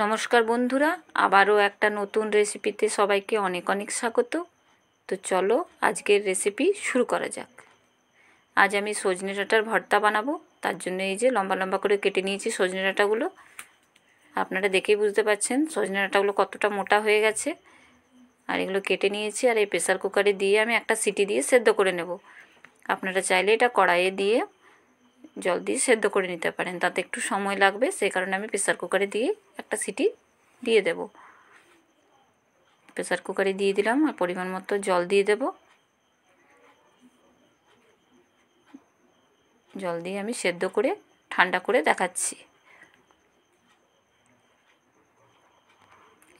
নমস্কার বন্ধুরা, আবারও একটা নতুন রেসিপিতে সবাইকে অনেক অনেক স্বাগত। তো চলো আজকের রেসিপি শুরু করা যাক। আজ আমি সজনে ডাঁটার ভর্তা বানাবো। তার জন্য এই যে লম্বা লম্বা করে কেটে নিয়েছি সজনে ডাঁটাগুলো। আপনারা দেখেই বুঝতে পারছেন সজনে ডাঁটাগুলো কতটা মোটা হয়ে গেছে। আর এগুলো কেটে নিয়েছি, আর এই প্রেসার কুকারে দিয়ে আমি একটা সিটি দিয়ে সেদ্ধ করে নেব। আপনারা চাইলে এটা কড়াইয়ে দিয়ে জল দিয়ে সেদ্ধ করে নিতে পারেন, তাতে একটু সময় লাগবে, সেই কারণে আমি প্রেসার কুকারে দিয়ে একটা সিটি দিয়ে দেব। প্রেসার কুকারে দিয়ে দিলাম, আর পরিমাণ মতো জল দিয়ে দেব। জল দিয়ে আমি সেদ্ধ করে ঠান্ডা করে দেখাচ্ছি।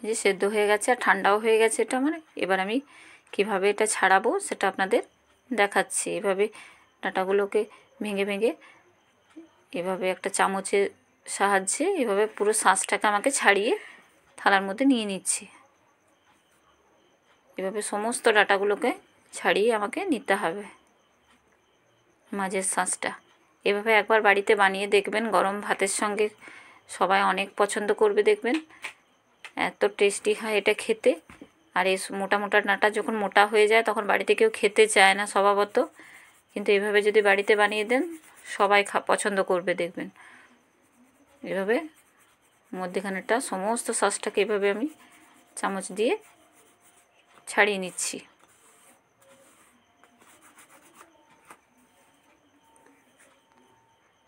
যে সেদ্ধ হয়ে গেছে আর ঠান্ডাও হয়ে গেছে এটা মানে। এবার আমি কিভাবে এটা ছাড়াবো সেটা আপনাদের দেখাচ্ছি। এভাবে ডাঁটাগুলোকে ভেঙে ভেঙে এভাবে একটা চামচের সাহায্যে এভাবে পুরো শাঁসটাকে আমাকে ছাড়িয়ে থালার মধ্যে নিয়ে নিচ্ছি। এভাবে সমস্ত ডাঁটাগুলোকে ছাড়িয়ে আমাকে নিতে হবে মাঝের শাঁসটা। এভাবে একবার বাড়িতে বানিয়ে দেখবেন, গরম ভাতের সঙ্গে সবাই অনেক পছন্দ করবে দেখবেন। এত টেস্টি হয় এটা খেতে। আর এই মোটা মোটা ডাঁটা যখন মোটা হয়ে যায় তখন বাড়িতে কেউ খেতে চায় না স্বভাবত, কিন্তু এভাবে যদি বাড়িতে বানিয়ে দেন সবাই পছন্দ করবে দেখবেন। এভাবে মধ্যেখানেটা সমস্ত শাঁসটাকে এভাবে আমি চামচ দিয়ে ছাড়িয়ে নিচ্ছি।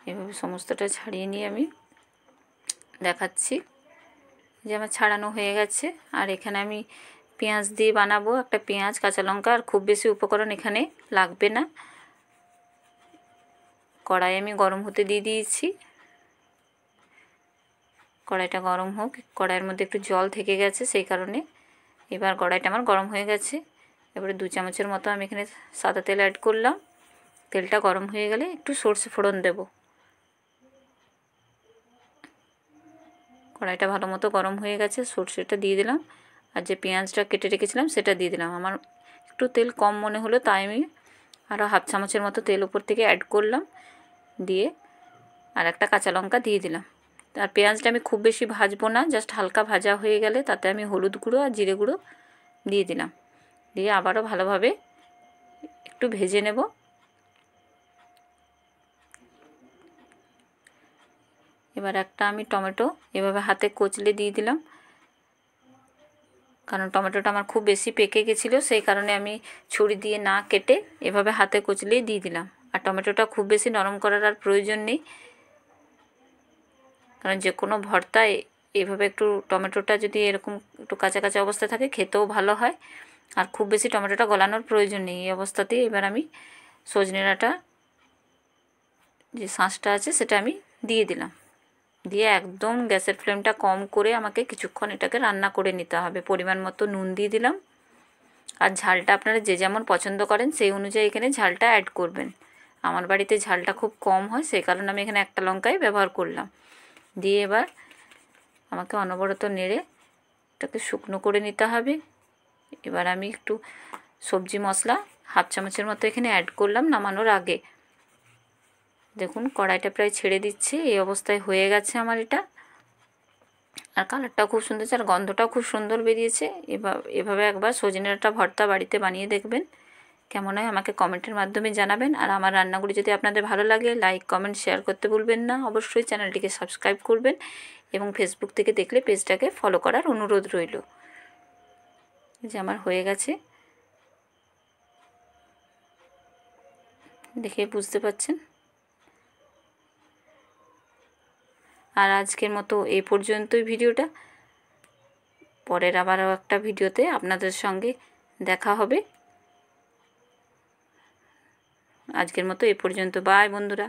এভাবে সমস্তটা ছাড়িয়ে নিয়ে আমি দেখাচ্ছি যে আমার ছাড়ানো হয়ে গেছে। আর এখানে আমি পেঁয়াজ দিয়ে বানাবো, একটা পেঁয়াজ, কাঁচা লঙ্কা, আর খুব বেশি উপকরণ এখানে লাগবে না। কড়াই আমি গরম হতে দিয়ে দিয়েছি। কড়াইটা গরম হোক। কড়াইয়ের মধ্যে একটু জল থেকে গেছে, সেই কারণে এবার কড়াইটা আমার গরম হয়ে গেছে। এবারে 2 চামচের মতো আমি এখানে সাদা তেল অ্যাড করলাম। তেলটা গরম হয়ে গেলে একটু সর্ষে ফোড়ন দেব। কড়াইটা ভালো মতো গরম হয়ে গেছে, সর্ষেটা দিয়ে দিলাম। আর যে পেঁয়াজটা কেটে রেখেছিলাম সেটা দিয়ে দিলাম। আমার একটু তেল কম মনে হলো, তাই আমি আরও হাফ চামচের মতো তেল উপর থেকে অ্যাড করলাম। দিয়ে আর একটা কাঁচা লঙ্কা দিয়ে দিলাম। আর পেঁয়াজটা আমি খুব বেশি ভাজবো না, জাস্ট হালকা ভাজা হয়ে গেলে তাতে আমি হলুদ গুঁড়ো আর জিরে গুঁড়ো দিয়ে দিলাম। দিয়ে আবারও ভালোভাবে একটু ভেজে নেব। এবার একটা আমি টমেটো এভাবে হাতে কচলে দিয়ে দিলাম, কারণ টমেটোটা আমার খুব বেশি পেকে গেছিলো, সেই কারণে আমি ছুরি দিয়ে না কেটে এভাবে হাতে কচলেই দিয়ে দিলাম। আর টমেটোটা খুব বেশি নরম করার আর প্রয়োজন নেই, কারণ যে কোনো ভর্তায় এভাবে একটু টমেটোটা যদি এরকম একটু কাঁচা কাঁচা অবস্থায় থাকে খেতেও ভালো হয়। আর খুব বেশি টমেটোটা গলানোর প্রয়োজন নেই। এই অবস্থাতেই এবার আমি সজনে ডাঁটা যে শাঁসটা আছে সেটা আমি দিয়ে দিলাম। দিয়ে একদম গ্যাসের ফ্লেমটা কম করে আমাকে কিছুক্ষণ এটাকে রান্না করে নিতে হবে। পরিমাণ মতো নুন দিয়ে দিলাম। আর ঝালটা আপনারা যে যেমন পছন্দ করেন সেই অনুযায়ী এখানে ঝালটা অ্যাড করবেন। আমার বাড়িতে ঝালটা খুব কম হয়, সেই কারণে আমি এখানে একটা লঙ্কাই ব্যবহার করলাম। দিয়ে এবার আমাকে অনবরত নেড়ে এটাকে শুকনো করে নিতে হবে। এবার আমি একটু সবজি মশলা হাফ চামচের মতো এখানে অ্যাড করলাম নামানোর আগে। দেখুন কড়াইটা প্রায় ছেড়ে দিচ্ছে, এই অবস্থায় হয়ে গেছে আমার এটা। আর কালারটাও খুব সুন্দর, আর গন্ধটাও খুব সুন্দর বেরিয়েছে। এভাবে একবার সজনে ডাঁটা ভর্তা বাড়িতে বানিয়ে দেখবেন, কেমন হয় আমাকে কমেন্টের মাধ্যমে জানাবেন। আর আমার রান্নাগুলি যদি আপনাদের ভালো লাগে লাইক কমেন্ট শেয়ার করতে ভুলবেন না। অবশ্যই চ্যানেলটিকে সাবস্ক্রাইব করবেন এবং ফেসবুক থেকে দেখলে পেজটাকে ফলো করার অনুরোধ রইল। যে আমার হয়ে গেছে, দেখে বুঝতে পারছেন। আর আজকের মতো এই পর্যন্তই ভিডিওটা। পরের আবারও একটা ভিডিওতে আপনাদের সঙ্গে দেখা হবে। আজকের মতো এ পর্যন্ত। বাই বন্ধুরা।